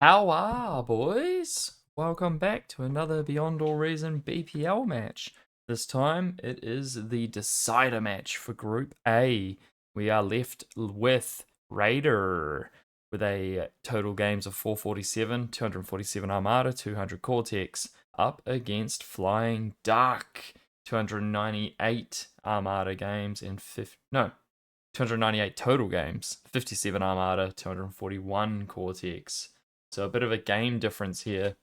How are, boys? Welcome back to another Beyond All Reason BPL match. This time it is the decider match for Group A. We are left with Raider with a total games of 447, 247 Armada, 200 Cortex, up against Flying Duck, 298 Armada games and 298 total games, 57 Armada, 241 Cortex. So a bit of a game difference here.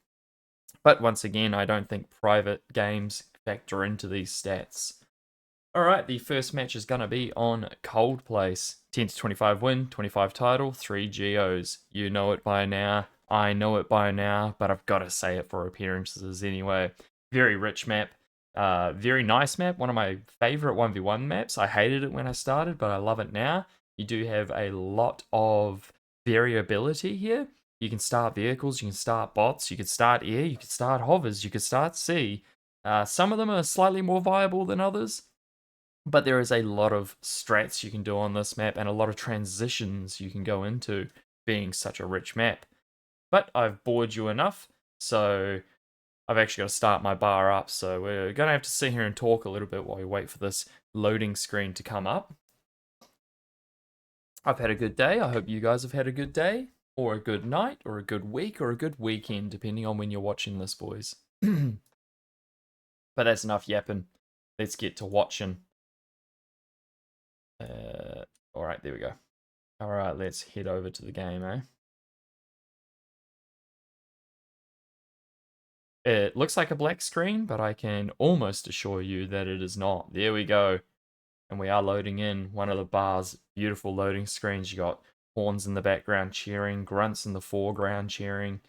But once again, I don't think private games factor into these stats. Alright, the first match is going to be on Cold Place. 10 to 25 win, 25 title, 3 Geos. You know it by now. I know it by now, but I've got to say it for appearances anyway. Very rich map. Very nice map. One of my favorite 1v1 maps. I hated it when I started, but I love it now. You do have a lot of variability here. You can start vehicles, you can start bots, you can start air, you can start hovers, you can start sea. Some of them are slightly more viable than others, but there is a lot of strats you can do on this map and a lot of transitions you can go into being such a rich map. But I've bored you enough, so I've actually got to start my bar up, so we're going to have to sit here and talk a little bit while we wait for this loading screen to come up. I've had a good day. I hope you guys have had a good day, or a good night, or a good week, or a good weekend, depending on when you're watching this, boys. But that's enough yapping. Let's get to watching. Alright, there we go. Alright, let's head over to the game, eh? It looks like a black screen, but I can almost assure you that it is not. There we go. And we are loading in one of the bar's beautiful loading screens. You got horns in the background cheering, grunts in the foreground cheering,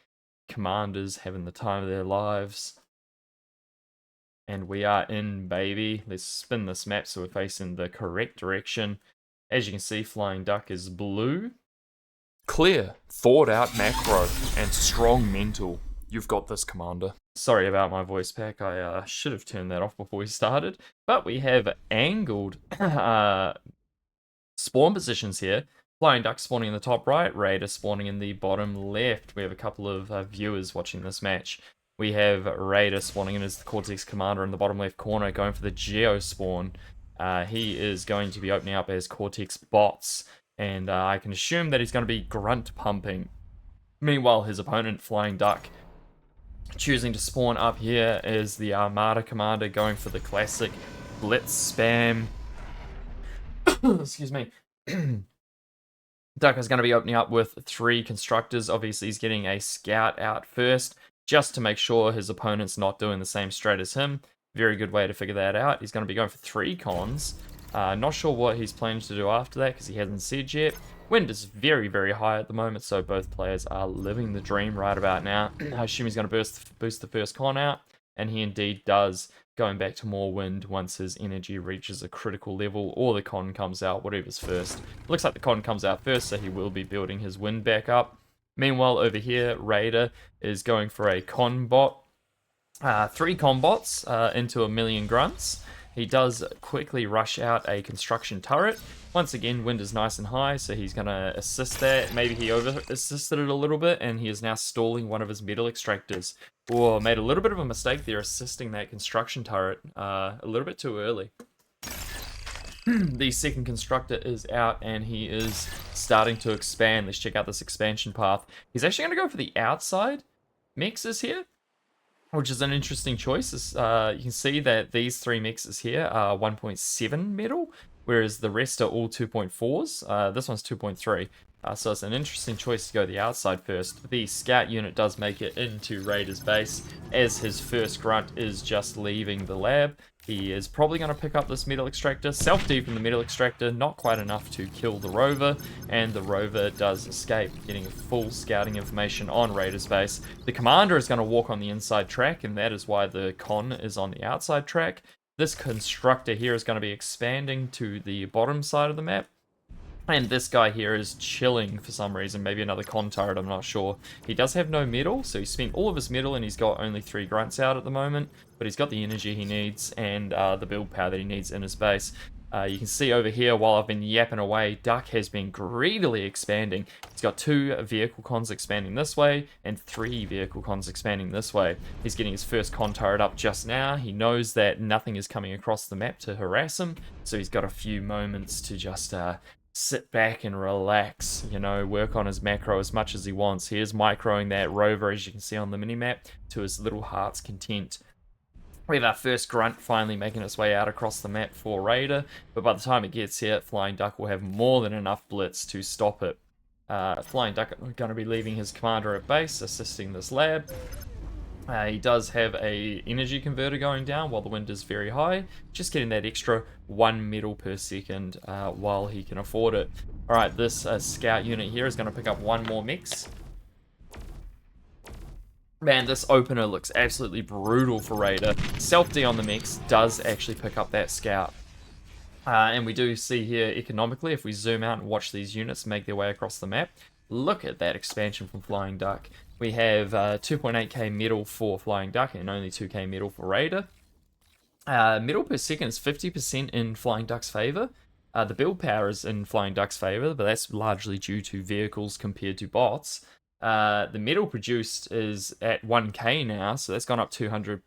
commanders having the time of their lives. And we are in, baby. Let's spin this map so we're facing the correct direction. As you can see, Flying Duck is blue. Clear, thought out macro, and strong mental. You've got this, Commander. Sorry about my voice pack. I should have turned that off before we started. But we have angled spawn positions here. Flying Duck spawning in the top right, Raider spawning in the bottom left. We have a couple of viewers watching this match. We have Raider spawning in as the Cortex Commander in the bottom left corner, going for the Geo spawn. He is going to be opening up as Cortex bots, and I can assume that he's going to be grunt pumping. Meanwhile, his opponent, Flying Duck, choosing to spawn up here is the Armada Commander, going for the classic blitz spam. Excuse me. Duck is going to be opening up with 3 constructors. Obviously, he's getting a scout out first, just to make sure his opponent's not doing the same strat as him. Very good way to figure that out. He's going to be going for 3 cons. Not sure what he's planning to do after that, because he hasn't said yet. Wind is very, very high at the moment, so both players are living the dream right about now. I assume he's going to boost the first con out, and he indeed does, going back to more wind once his energy reaches a critical level, or the con comes out, whatever's first. Looks like the con comes out first, so he will be building his wind back up. Meanwhile, over here, Raider is going for a con bot. 3 con bots into a million grunts. He does quickly rush out a construction turret. Once again, wind is nice and high, so he's going to assist that. Maybe he over-assisted it a little bit, and he is now stalling one of his metal extractors. Oh, made a little bit of a mistake there, assisting that construction turret a little bit too early. The second constructor is out, and he is starting to expand. Let's check out this expansion path. He's actually going to go for the outside mixes here, which is an interesting choice. You can see that these 3 mixes here are 1.7 metal, whereas the rest are all 2.4s. This one's 2.3, so it's an interesting choice to go the outside first. The scout unit does make it into Raider's base, as his first grunt is just leaving the lab. He is probably going to pick up this metal extractor, self-deep in the metal extractor, not quite enough to kill the rover, and the rover does escape, getting full scouting information on Raider's base. The commander is going to walk on the inside track, and that is why the con is on the outside track. This constructor here is going to be expanding to the bottom side of the map. And this guy here is chilling for some reason. Maybe another con turret, I'm not sure. He does have no metal, so he spent all of his metal and he's got only 3 grunts out at the moment. But he's got the energy he needs and the build power that he needs in his base. You can see over here, while I've been yapping away, Duck has been greedily expanding. He's got 2 vehicle cons expanding this way, and 3 vehicle cons expanding this way. He's getting his first con turret up just now. He knows that nothing is coming across the map to harass him, so he's got a few moments to just sit back and relax, you know, work on his macro as much as he wants. He is microing that rover, as you can see on the minimap, to his little heart's content. We have our first grunt finally making its way out across the map for Raider, but by the time it gets here, FlyingDuck will have more than enough blitz to stop it. FlyingDuck are going to be leaving his commander at base, assisting this lab. He does have a energy converter going down while the wind is very high, just getting that extra 1 metal per second while he can afford it. Alright, this scout unit here is going to pick up 1 more mix. Man, this opener looks absolutely brutal for Raider. Self-D on the mix does actually pick up that scout. And we do see here economically, if we zoom out and watch these units make their way across the map, look at that expansion from FlyingDuck. We have 2.8k metal for FlyingDuck and only 2k metal for Raider. Metal per second is 50% in FlyingDuck's favor. The build power is in FlyingDuck's favor, but that's largely due to vehicles compared to bots. The metal produced is at 1k now, so that's gone up 200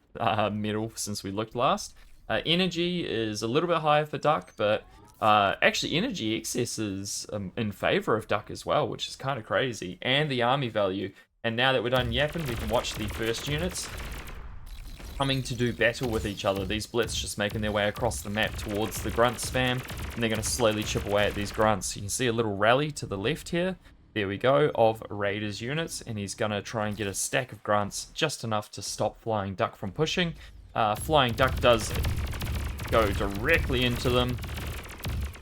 metal since we looked last. Energy is a little bit higher for Duck, but actually energy excess is in favor of Duck as well, which is kind of crazy. And the army value. And now that we're done yapping, we can watch the first units coming to do battle with each other. These blitz just making their way across the map towards the grunt spam, and they're going to slowly chip away at these grunts. You can see a little rally to the left here. There we go, of Raider's units, and he's going to try and get a stack of grunts, just enough to stop FlyingDuck from pushing. FlyingDuck does go directly into them.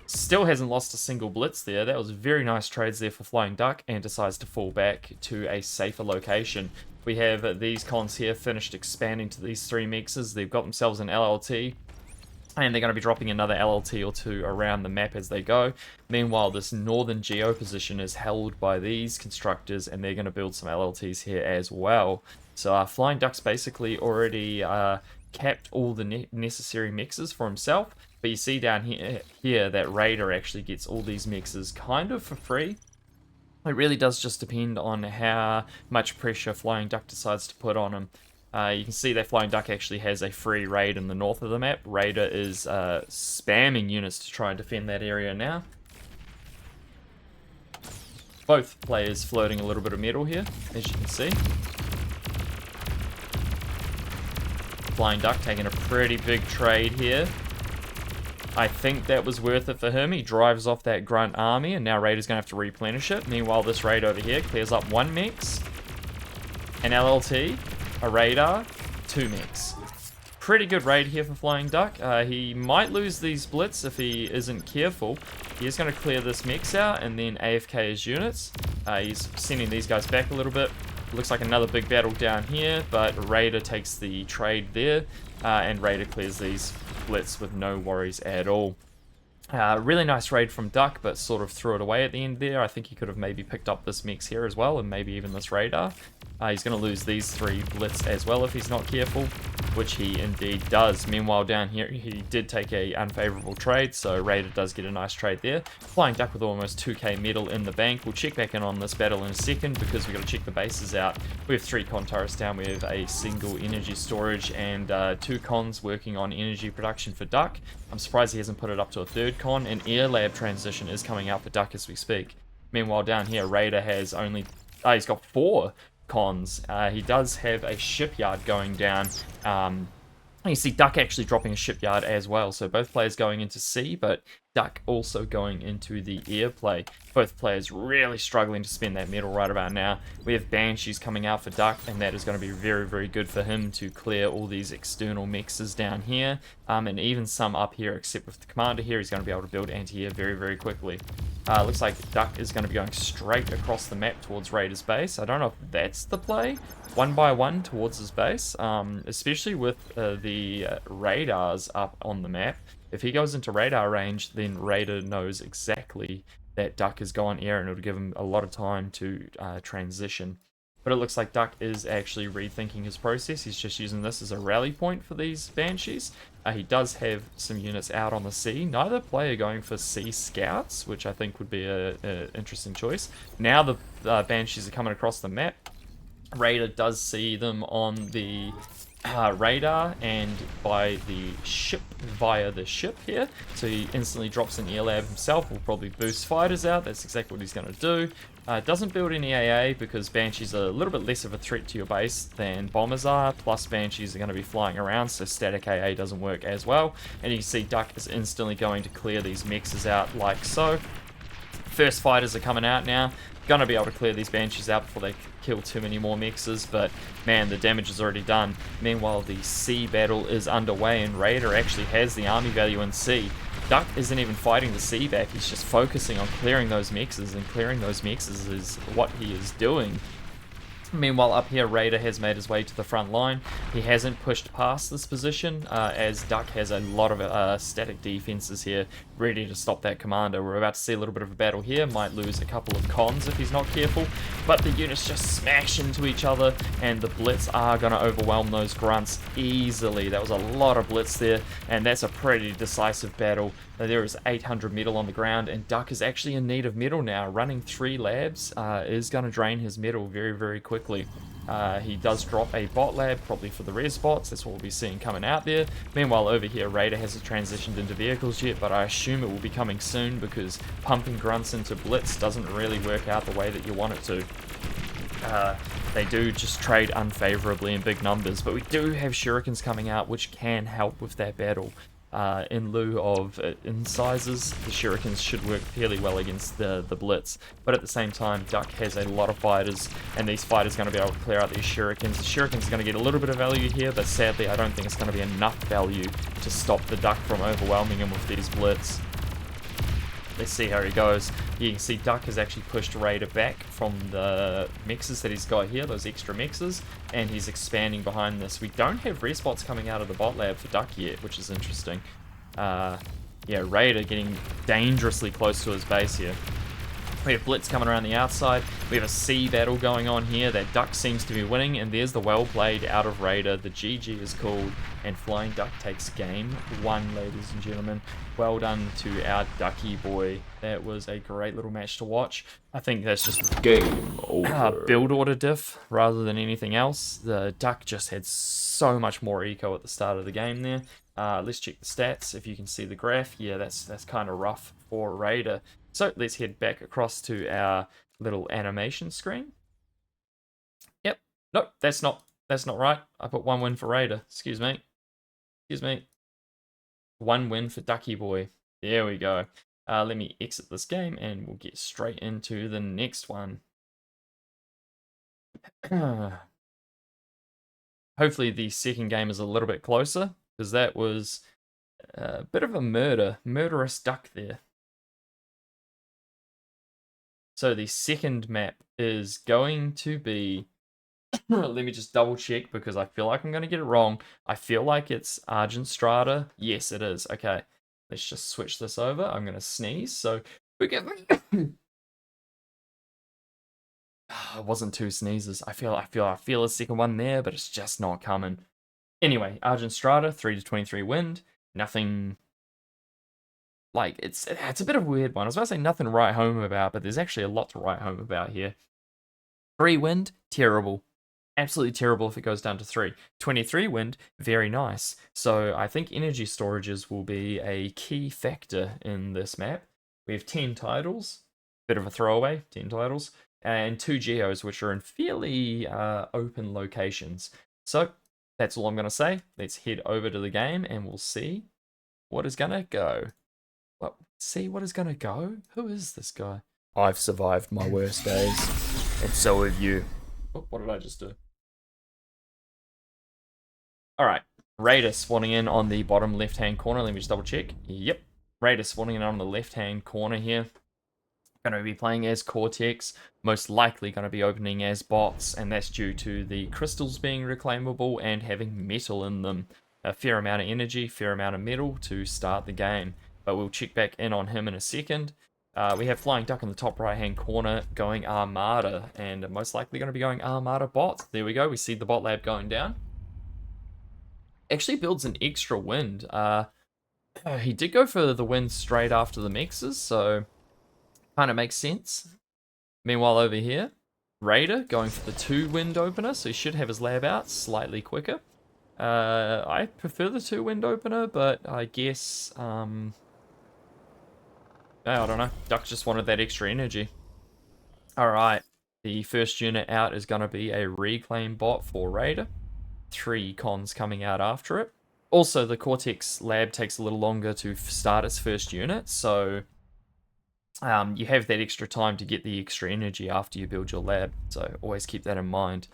Still hasn't lost a single blitz there. That was very nice trades there for FlyingDuck, and decides to fall back to a safer location. We have these cons here finished expanding to these 3 mixes. They've got themselves an LLT. And they're going to be dropping another LLT or 2 around the map as they go. Meanwhile, this northern geo position is held by these constructors, and they're going to build some LLTs here as well. So FlyingDuck's basically already capped all the necessary mixes for himself. But you see down here that Raider actually gets all these mixes kind of for free. It really does just depend on how much pressure FlyingDuck decides to put on him. You can see that FlyingDuck actually has a free raid in the north of the map. Raider is spamming units to try and defend that area now. Both players floating a little bit of metal here, as you can see. FlyingDuck taking a pretty big trade here. I think that was worth it for him. He drives off that grunt army, and now Raider's going to have to replenish it. Meanwhile, this raid over here clears up 1 mix, an LLT, a radar, 2 mix. Pretty good raid here for FlyingDuck. He might lose these blitz if he isn't careful. He is going to clear this mix out and then AFK his units. He's sending these guys back a little bit. Looks like another big battle down here, but Raider takes the trade there, and Raider clears these blitz with no worries at all. Really nice raid from Duck, but sort of threw it away at the end there. I think he could have maybe picked up this mix here as well, and maybe even this radar. He's going to lose these 3 blitz as well if he's not careful, which he indeed does. Meanwhile, down here, he did take a unfavorable trade, so Raider does get a nice trade there. FlyingDuck with almost 2k metal in the bank. We'll check back in on this battle in a second, because we've got to check the bases out. We have 3 con turrets down. We have a single energy storage and 2 cons working on energy production for Duck. I'm surprised he hasn't put it up to a 3rd con. An air lab transition is coming out for Duck as we speak. Meanwhile, down here, Raider has only... he's got 4 cons. He does have a shipyard going down. You see Duck actually dropping a shipyard as well, so both players going into sea, but Duck also going into the air play. Both players really struggling to spend that metal right about now. We have Banshees coming out for Duck, and that is going to be very, very good for him to clear all these external mixes down here, and even some up here, except with the commander here, he's going to be able to build anti-air very, very quickly. Looks like Duck is going to be going straight across the map towards Raider's base. I don't know if that's the play. 1 by 1 towards his base, especially with the radars up on the map. If he goes into radar range, then Raider knows exactly that Duck has gone air, and it'll give him a lot of time to transition. but it looks like Duck is actually rethinking his process. He's just using this as a rally point for these Banshees. He does have some units out on the sea. Neither player going for sea scouts, which I think would be a interesting choice. Now the Banshees are coming across the map. Raider does see them on the radar and by the ship, via the ship here. So he instantly drops an air lab himself. Will probably boost fighters out. That's exactly what he's going to do. Doesn't build any AA because Banshees are a little bit less of a threat to your base than bombers are. Plus Banshees are going to be flying around, so static AA doesn't work as well. And you can see Duck is instantly going to clear these mexes out like so. First fighters are coming out now. Gonna be able to clear these Banshees out before they kill too many more mexes, but man, the damage is already done. Meanwhile, the sea battle is underway, and Raider actually has the army value in sea. Duck isn't even fighting the sea back, he's just focusing on clearing those mexes, and clearing those mexes is what he is doing. Meanwhile, up here, Raider has made his way to the front line. He hasn't pushed past this position, as Duck has a lot of static defenses here, ready to stop that commander. We're about to see a little bit of a battle here. Might lose a couple of cons if he's not careful, but the units just smash into each other, and the blitz are going to overwhelm those grunts easily. That was a lot of blitz there, and that's a pretty decisive battle. There is 800 metal on the ground, and Duck is actually in need of metal now. Running 3 labs is going to drain his metal very, very quickly. He does drop a bot lab, probably for the res bots. That's what we'll be seeing coming out there. Meanwhile, over here, Raider hasn't transitioned into vehicles yet, but I assume it will be coming soon because pumping grunts into blitz doesn't really work out the way that you want it to. They do just trade unfavorably in big numbers, but we do have shurikens coming out, which can help with that battle. In lieu of incisors, the shurikens should work fairly well against the blitz, but at the same time, Duck has a lot of fighters, and these fighters are going to be able to clear out these shurikens. The shurikens are going to get a little bit of value here, but sadly I don't think it's going to be enough value to stop the Duck from overwhelming him with these blitz. Let's see how he goes. You can see Duck has actually pushed Raider back from the mexes that he's got here, those extra mexes, and he's expanding behind this. We don't have respots coming out of the bot lab for Duck yet, which is interesting. Yeah, Raider getting dangerously close to his base here. We have Blitz coming around the outside. We have a sea battle going on here that Duck seems to be winning, and there's the well played out of Raider. The GG is called, and FlyingDuck takes game 1, ladies and gentlemen. Well done to our Ducky boy. That was a great little match to watch. I think that's just Game over. build order diff rather than anything else. The Duck just had so much more eco at the start of the game there. Let's check the stats. If you can see the graph, yeah, that's kind of rough for Raider. So let's head back across to our little animation screen. Yep. Nope, that's not right. I put 1 win for Raider. Excuse me. 1 win for Ducky boy. There we go. Let me exit this game and we'll get straight into the next one. Hopefully the second game is a little bit closer, because that was a bit of a murderous Duck there. So the second map is going to be, let me just double check because I feel like I'm going to get it wrong. I feel like it's Argent Strata. Yes, it is. Okay, let's just switch this over. I'm going to sneeze. So we get. It wasn't 2 sneezes. I feel a second one there, but it's just not coming. Anyway, Argent Strata, 3 to 23 wind. Nothing. Like, it's a bit of a weird one. I was about to say nothing to write home about, but there's actually a lot to write home about here. 3 wind, terrible. Absolutely terrible if it goes down to 3. 23 wind, very nice. So I think energy storages will be a key factor in this map. We have 10 titles, bit of a throwaway, 10 titles, and 2 geos, which are in fairly open locations. So that's all I'm going to say. Let's head over to the game and we'll see what is going to go. Well, see what is going to go? Who is this guy? I've survived my worst days, and so have you. Oh, what did I just do? Alright, Raider spawning in on the bottom left-hand corner. Let me just double check. Yep, Raider spawning in on the left-hand corner here. Going to be playing as Cortex, most likely going to be opening as bots, and that's due to the crystals being reclaimable and having metal in them. A fair amount of energy, fair amount of metal to start the game. But we'll check back in on him in a second. We have FlyingDuck in the top right-hand corner going Armada, and most likely going to be going Armada bot. There we go. We see the bot lab going down. Actually builds an extra wind. He did go for the wind straight after the mixes, so kind of makes sense. Meanwhile, over here, Raider going for the 2 wind opener, so he should have his lab out slightly quicker. I prefer the 2 wind opener, but I guess, I don't know. Duck just wanted that extra energy. Alright, the first unit out is going to be a reclaim bot for Raider. 3 cons coming out after it. Also, the Cortex lab takes a little longer to start its first unit, so you have that extra time to get the extra energy after you build your lab, so always keep that in mind.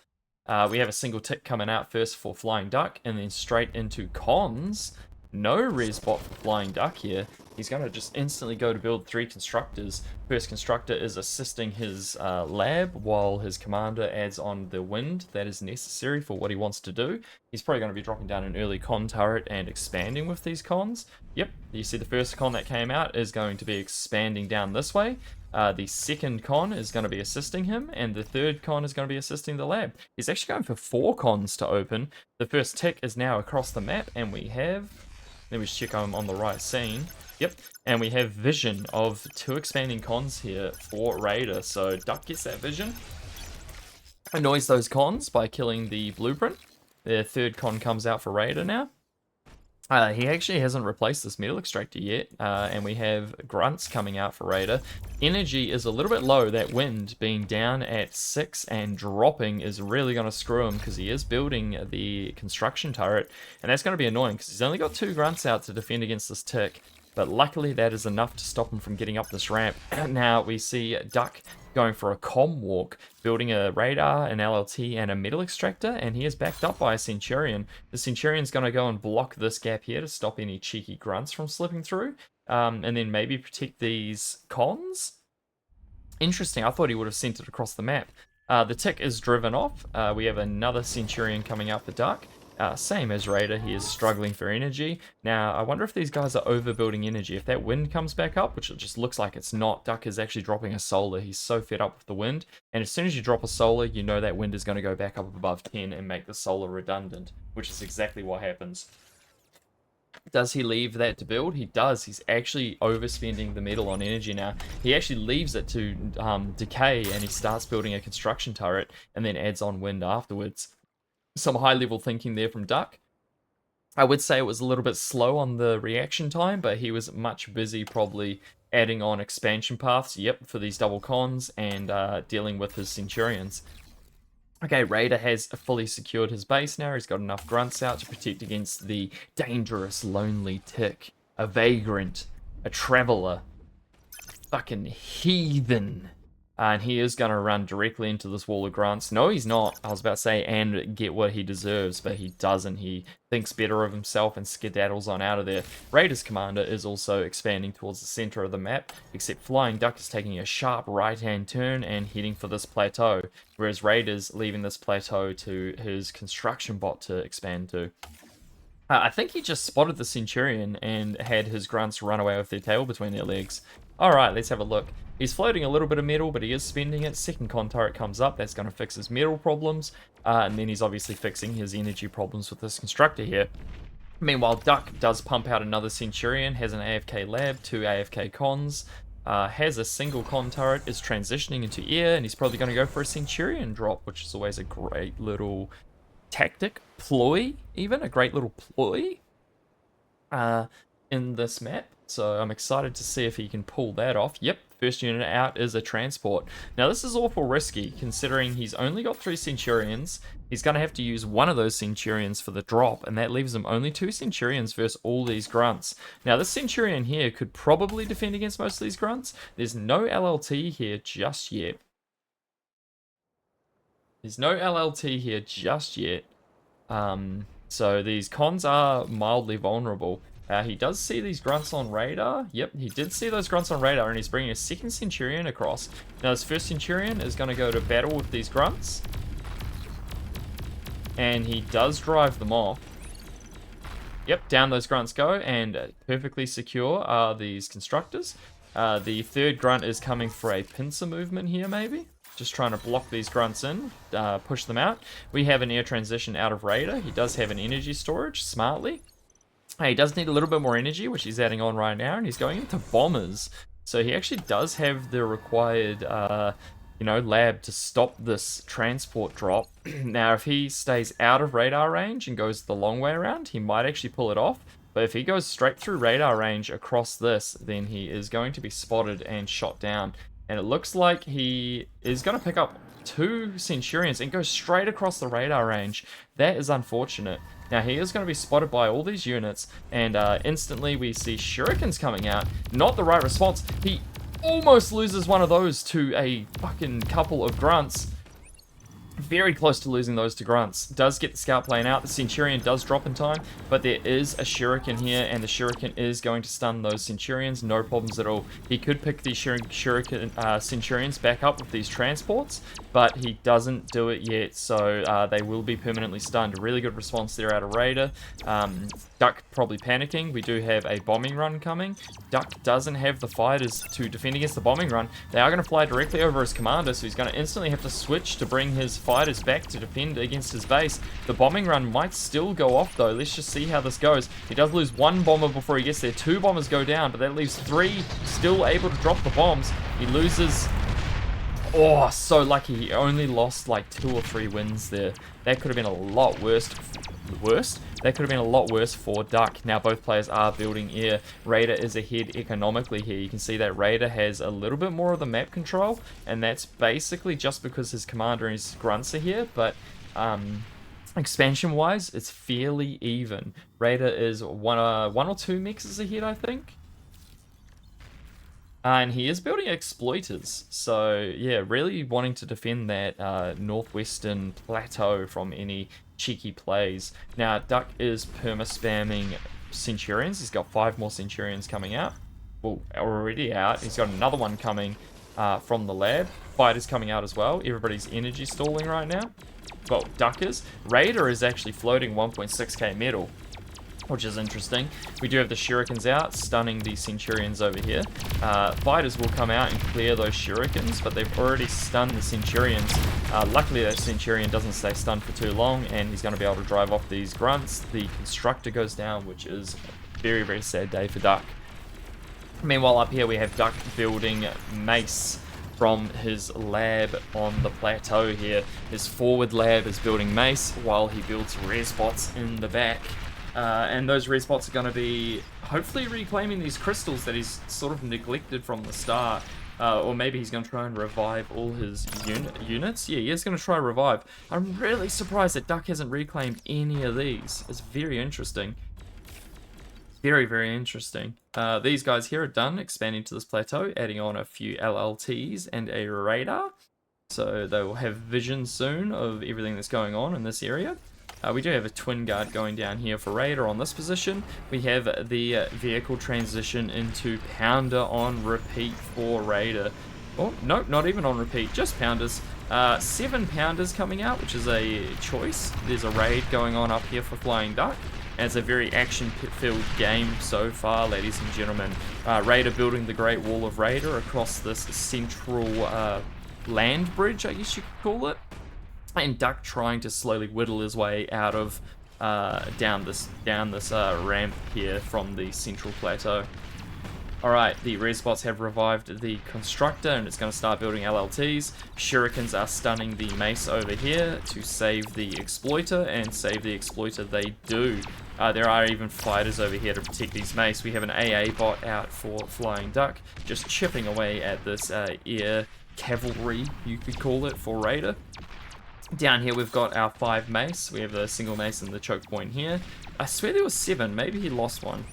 We have a single tick coming out first for FlyingDuck, and then straight into cons. No res bot for FlyingDuck here. He's going to just instantly go to build 3 constructors. First constructor is assisting his lab, while his commander adds on the wind that is necessary for what he wants to do. He's probably going to be dropping down an early con turret and expanding with these cons. Yep, you see the first con that came out is going to be expanding down this way. The second con is going to be assisting him, and the third con is going to be assisting the lab. He's actually going for 4 cons to open. The first tick is now across the map, and we have... Let me just check I'm on the right scene. Yep, and we have vision of 2 expanding cons here for Raider. So Duck gets that vision, annoys those cons by killing the blueprint. The third con comes out for Raider now. He actually hasn't replaced this metal extractor yet, and we have grunts coming out for Raider. Energy is a little bit low. That wind being down at 6 and dropping is really going to screw him, because he is building the construction turret, and that's going to be annoying because he's only got 2 grunts out to defend against this tick. But luckily that is enough to stop him from getting up this ramp. Now we see Duck going for a comm walk, building a radar, an LLT, and a metal extractor, and he is backed up by a Centurion. The Centurion's going to go and block this gap here to stop any cheeky grunts from slipping through, and then maybe protect these cons? Interesting, I thought he would have sent it across the map. The tick is driven off. We have another Centurion coming out for Duck. Same as Raider, he is struggling for energy. Now, I wonder if these guys are overbuilding energy. If that wind comes back up, which it just looks like it's not, Duck is actually dropping a solar. He's so fed up with the wind. And as soon as you drop a solar, you know that wind is going to go back up above 10 and make the solar redundant, which is exactly what happens. Does he leave that to build? He does. He's actually overspending the metal on energy now. He actually leaves it to decay, and he starts building a construction turret and then adds on wind afterwards. Some high-level thinking there from Duck. I would say it was a little bit slow on the reaction time, but he was much busy probably adding on expansion paths, yep, for these double cons, and dealing with his Centurions. Okay, Raider has fully secured his base now. He's got enough grunts out to protect against the dangerous, lonely tick. A vagrant. A traveler. Fucking heathen. And he is going to run directly into this wall of grunts. No, he's not. I was about to say, and get what he deserves, but he doesn't. He thinks better of himself and skedaddles on out of there. Raider's commander is also expanding towards the center of the map, except FlyingDuck is taking a sharp right-hand turn and heading for this plateau, whereas Raider's leaving this plateau to his construction bot to expand to. I think he just spotted the Centurion and had his grunts run away with their tail between their legs. Alright, let's have a look. He's floating a little bit of metal, but he is spending it. Second con turret comes up, that's going to fix his metal problems. And then he's obviously fixing his energy problems with this constructor here. Meanwhile, Duck does pump out another Centurion, has an AFK lab, 2 AFK cons, has a single con turret, is transitioning into air, and he's probably going to go for a Centurion drop, which is always a great little tactic, ploy even, a great little ploy in this map. So I'm excited to see if he can pull that off. Yep, first unit out is a transport. Now this is awful risky, considering he's only got 3 Centurions. He's going to have to use one of those Centurions for the drop, and that leaves him only 2 Centurions versus all these grunts. Now this Centurion here could probably defend against most of these grunts. There's no LLT here just yet. So these cons are mildly vulnerable. He does see these grunts on radar. Yep, he did see those grunts on radar, and he's bringing a second Centurion across. Now, his first Centurion is going to go to battle with these grunts. And he does drive them off. Yep, down those grunts go, and perfectly secure are these constructors. The third grunt is coming for a pincer movement here, maybe. Just trying to block these grunts in, push them out. We have an air transition out of Raider. He does have an energy storage, smartly. He does need a little bit more energy, which he's adding on right now, and he's going into bombers. So he actually does have the required, lab to stop this transport drop. Now, if he stays out of radar range and goes the long way around, he might actually pull it off. But if he goes straight through radar range across this, then he is going to be spotted and shot down. And it looks like he is going to pick up 2 Centurions and go straight across the radar range. That is unfortunate. Now, he is going to be spotted by all these units, and instantly we see shurikens coming out. Not the right response. He almost loses one of those to a fucking couple of grunts. Very close to losing those to grunts. Does get the scout plane out. The Centurion does drop in time, but there is a shuriken here, and the shuriken is going to stun those Centurions. No problems at all. He could pick these shuriken Centurions back up with these transports, but he doesn't do it yet, so they will be permanently stunned. Really good response there out of Raider. Duck probably panicking. We do have a bombing run coming. Duck doesn't have the fighters to defend against the bombing run. They are going to fly directly over his commander, so he's going to instantly have to switch to bring his fighters back to defend against his base. The bombing run might still go off, though. Let's just see how this goes. He does lose 1 bomber before he gets there. 2 bombers go down, but that leaves 3 still able to drop the bombs. He loses... Oh, so lucky. He only lost like 2 or 3 wins there. That could have been a lot worse. That could have been a lot worse for Duck. Now both players are building air. Raider is ahead economically here. You can see that Raider has a little bit more of the map control, and that's basically just because his commander and his grunts are here, but expansion wise it's fairly even. Raider is one or 2 mixes ahead, I think. And he is building exploiters, so yeah, really wanting to defend that northwestern plateau from any cheeky plays. Now, Duck is perma-spamming Centurions. He's got 5 more Centurions coming out. Well, already out. He's got another one coming from the lab. Fighters coming out as well. Everybody's energy stalling right now. Well, Duck is. Raider is actually floating 1.6k metal, which is interesting. We do have the shurikens out, stunning the Centurions over here. Fighters will come out and clear those shurikens, but they've already stunned the Centurions. Luckily, that Centurion doesn't stay stunned for too long, and he's going to be able to drive off these grunts. The constructor goes down, which is a very, very sad day for Duck. Meanwhile, up here we have Duck building mace from his lab on the plateau here. His forward lab is building mace while he builds res bots in the back. And those res bots are going to be hopefully reclaiming these crystals that he's sort of neglected from the start. Or maybe he's going to try and revive all his units. Yeah, he is going to try revive. I'm really surprised that Duck hasn't reclaimed any of these. It's very interesting. Very, very interesting. These guys here are done expanding to this plateau, adding on a few LLTs and a radar. So they will have vision soon of everything that's going on in this area. We do have a twin guard going down here for Raider on this position. We have the vehicle transition into Pounder on repeat for Raider. Oh, no, not even on repeat, just Pounders. 7 Pounders coming out, which is a choice. There's a raid going on up here for FlyingDuck. And it's a very action-filled game so far, ladies and gentlemen. Raider building the Great Wall of Raider across this central land bridge, I guess you could call it. And Duck trying to slowly whittle his way out of down this ramp here from the central plateau. Alright, the res bots have revived the constructor, and it's going to start building LLTs. Shurikens are stunning the mace over here to save the exploiter, and save the exploiter they do. There are even fighters over here to protect these mace. We have an AA bot out for FlyingDuck, just chipping away at this air cavalry, you could call it, for Raider. Down here we've got our 5 mace. We have the single mace and the choke point here. I swear there was 7. Maybe he lost one.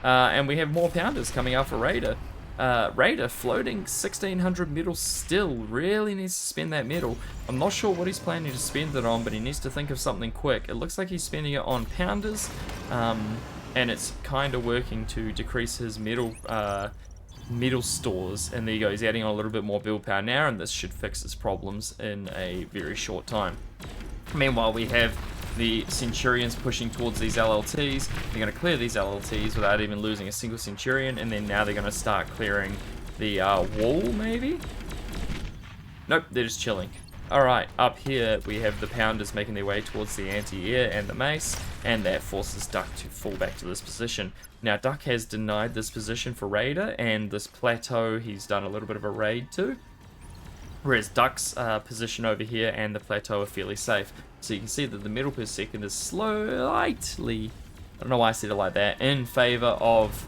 And we have more Pounders coming out for Raider. Raider floating 1600 metal still. Really needs to spend that metal. I'm not sure what he's planning to spend it on, but he needs to think of something quick. It looks like he's spending it on Pounders. And it's kind of working to decrease his metal stores, and there you go, he's adding on a little bit more build power now, and this should fix his problems in a very short time. Meanwhile, we have The Centurions pushing towards these LLTs. They're going to clear these LLTs without even losing a single Centurion, and then now they're going to start clearing the wall, maybe? Nope, they're just chilling. Alright, up here we have the Pounders making their way towards the anti-air and the mace, and that forces Duck to fall back to this position. Now, Duck has denied this position for Raider, and this plateau he's done a little bit of a raid to. Whereas Duck's position over here and the plateau are fairly safe. So you can see that the metal per second is slightly, I don't know why I said it like that, in favor of,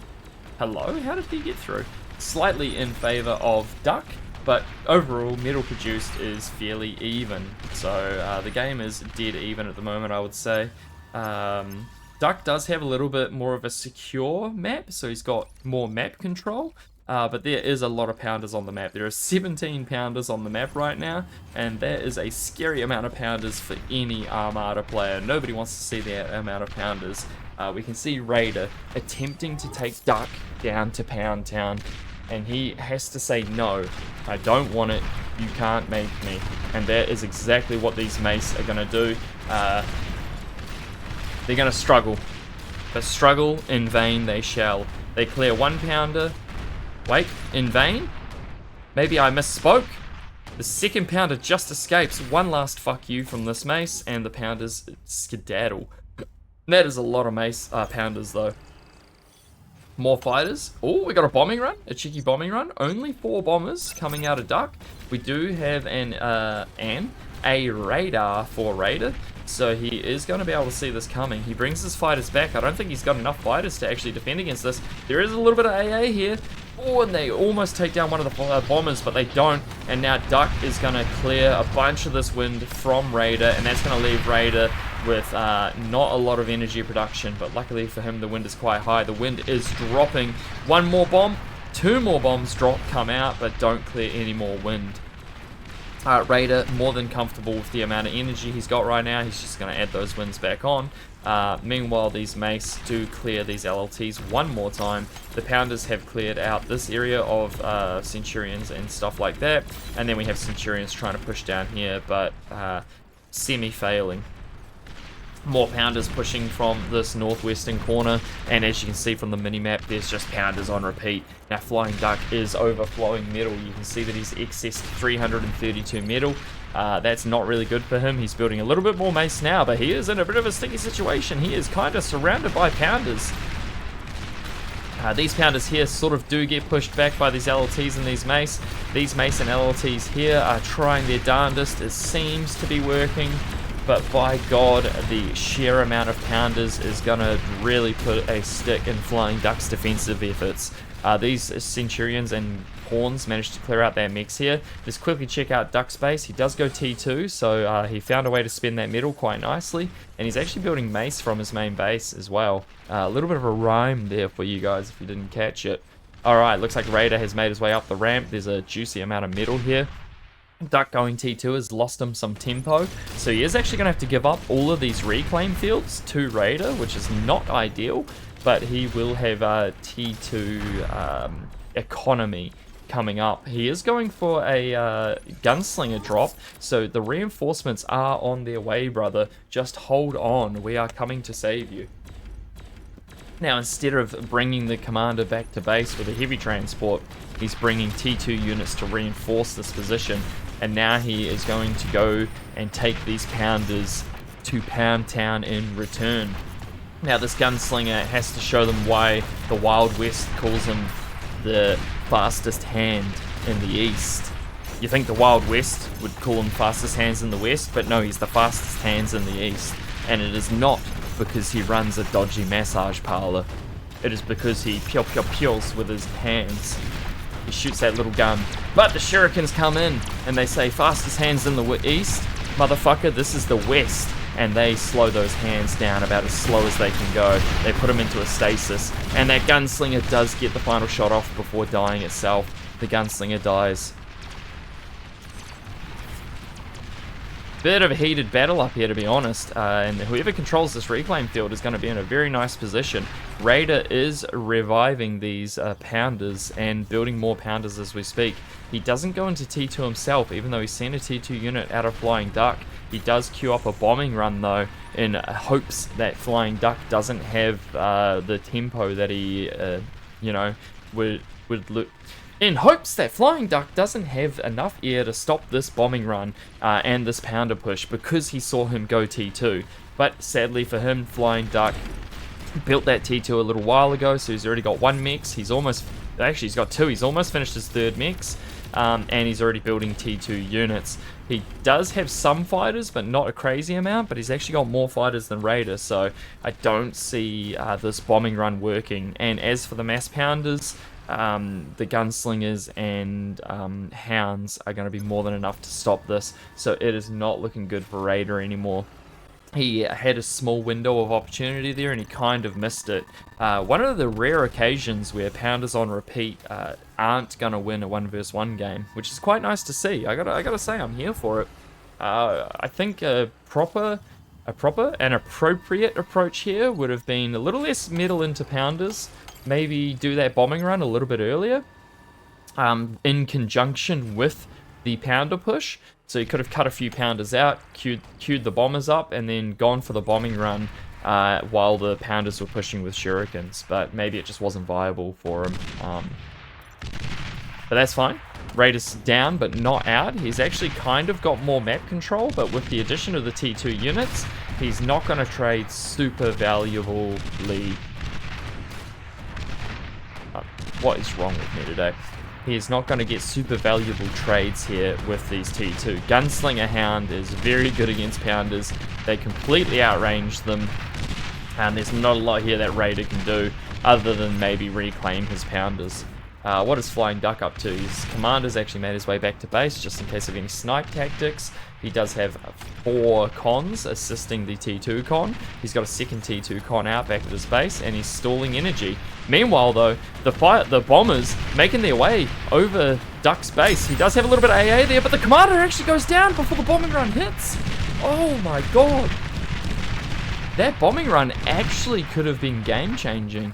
hello, how did he get through? Slightly in favor of Duck. But overall, metal produced is fairly even. So the game is dead even at the moment, I would say. Duck does have a little bit more of a secure map, so he's got more map control. But there is a lot of Pounders on the map. There are 17 Pounders on the map right now, and that is a scary amount of Pounders for any Armada player. Nobody wants to see that amount of Pounders. We can see Raider attempting to take Duck down to Pound Town. And he has to say, no, I don't want it, you can't make me. And that is exactly what these mace are going to do. They're going to struggle. But struggle in vain they shall. They clear 1 Pounder. Wait, in vain? Maybe I misspoke? The 2nd Pounder just escapes. One last fuck you from this mace, and the Pounders skedaddle. That is a lot of mace Pounders, though. More fighters. Oh, we got a bombing run, a cheeky bombing run. Only 4 bombers coming out of Duck. We do have a radar for Raider, so he is going to be able to see this coming. He brings his fighters back. I don't think he's got enough fighters to actually defend against this. There is a little bit of AA here. Oh, and they almost take down one of the bombers, but they don't. And now Duck is going to clear a bunch of this wind from Raider, and that's going to leave Raider with not a lot of energy production. But luckily for him, the wind is quite high. The wind is dropping. 1 more bomb, 2 more bombs come out, but don't clear any more wind. Raider, more than comfortable with the amount of energy he's got right now. He's just going to add those winds back on. Meanwhile, these mace do clear these LLTs 1 more time. The Pounders have cleared out this area of Centurions and stuff like that. And then we have Centurions trying to push down here, but semi-failing. More Pounders pushing from this northwestern corner, and as you can see from the mini-map, there's just Pounders on repeat. Now FlyingDuck is overflowing metal. You can see that he's excessed 332 metal. That's not really good for him. He's building a little bit more mace now, but he is in a bit of a sticky situation. He is kind of surrounded by Pounders. These Pounders here sort of do get pushed back by these LLTs and these mace. These mace and LLTs here are trying their darndest. It seems to be working. But by God, the sheer amount of Pounders is going to really put a stick in FlyingDuck's defensive efforts. These Centurions and Pawns managed to clear out their mechs here. Let's quickly check out Duck's base. He does go T2, so he found a way to spend that metal quite nicely. And he's actually building mace from his main base as well. A little bit of a rhyme there for you guys if you didn't catch it. Alright, looks like Raider has made his way up the ramp. There's a juicy amount of metal here. Duck going T2 has lost him some tempo, so he is actually going to have to give up all of these reclaim fields to Raider, which is not ideal, but he will have T2 economy coming up. He is going for a gunslinger drop, so the reinforcements are on their way, brother. Just hold on, we are coming to save you. Now, instead of bringing the commander back to base with a heavy transport, he's bringing T2 units to reinforce this position. And now he is going to go and take these Pounders to Pound Town in return. Now, this gunslinger has to show them why the Wild West calls him the fastest hand in the East. You think the Wild West would call him fastest hands in the West, but no, he's the fastest hands in the East. And it is not because he runs a dodgy massage parlor. It is because he pew-pew-pews with his hands. He shoots that little gun. But the shurikens come in, and they say, fastest hands in the East? Motherfucker, this is the West. And they slow those hands down about as slow as they can go. They put them into a stasis. And that gunslinger does get the final shot off before dying itself. The gunslinger dies. Bit of a heated battle up here, to be honest, and whoever controls this reclaim field is going to be in a very nice position. Raider is reviving these Pounders and building more Pounders as we speak. He doesn't go into T2 himself, even though he's sent a T2 unit out of FlyingDuck. He does queue up a bombing run, though, in hopes that FlyingDuck doesn't have the tempo that he, you know, would look. In hopes that FlyingDuck doesn't have enough air to stop this bombing run and this pounder push, because he saw him go T2. But sadly for him, FlyingDuck built that T2 a little while ago, so he's already got 1 mix. He's got 2. He's almost finished his 3rd mix, and he's already building T2 units. He does have some fighters, but not a crazy amount, but he's actually got more fighters than Raiders, so I don't see this bombing run working. And as for the mass pounders, the gunslingers and hounds are going to be more than enough to stop this, so it is not looking good for Raider anymore. He had a small window of opportunity there and he kind of missed it. One of the rare occasions where pounders on repeat aren't going to win a 1v1 game, which is quite nice to see. I gotta say, I'm here for it. I think a proper and appropriate approach here would have been a little less metal into pounders, maybe do that bombing run a little bit earlier, in conjunction with the pounder push. So you could have cut a few pounders out, queued the bombers up, and then gone for the bombing run while the pounders were pushing with shurikens. But maybe it just wasn't viable for him. But that's fine. Raiders down, but not out. He's actually kind of got more map control, but with the addition of the T2 units, he's not going to trade super valuably. What is wrong with me today? He is not going to get super valuable trades here with these T2. Gunslinger Hound is very good against pounders. They completely outrange them. And there's not a lot here that Raider can do other than maybe reclaim his pounders. What is FlyingDuck up to? His commander's actually made his way back to base just in case of any snipe tactics. He does have 4 cons assisting the T2 con. He's got a second T2 con out back at his base, and he's stalling energy. Meanwhile, though, the bombers making their way over Duck's base. He does have a little bit of AA there, but the commander actually goes down before the bombing run hits. Oh my god. That bombing run actually could have been game-changing.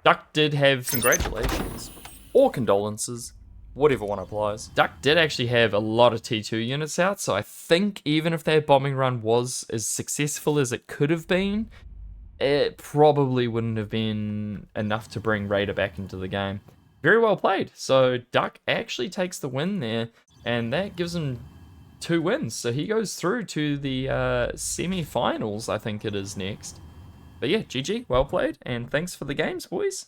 Duck did have, congratulations, or condolences, whatever one applies. Duck did actually have a lot of T2 units out, so I think even if that bombing run was as successful as it could have been, it probably wouldn't have been enough to bring Raider back into the game. Very well played. So Duck actually takes the win there, and that gives him 2 wins. So he goes through to the semi-finals, I think it is next. But yeah, GG, well played, and thanks for the games, boys.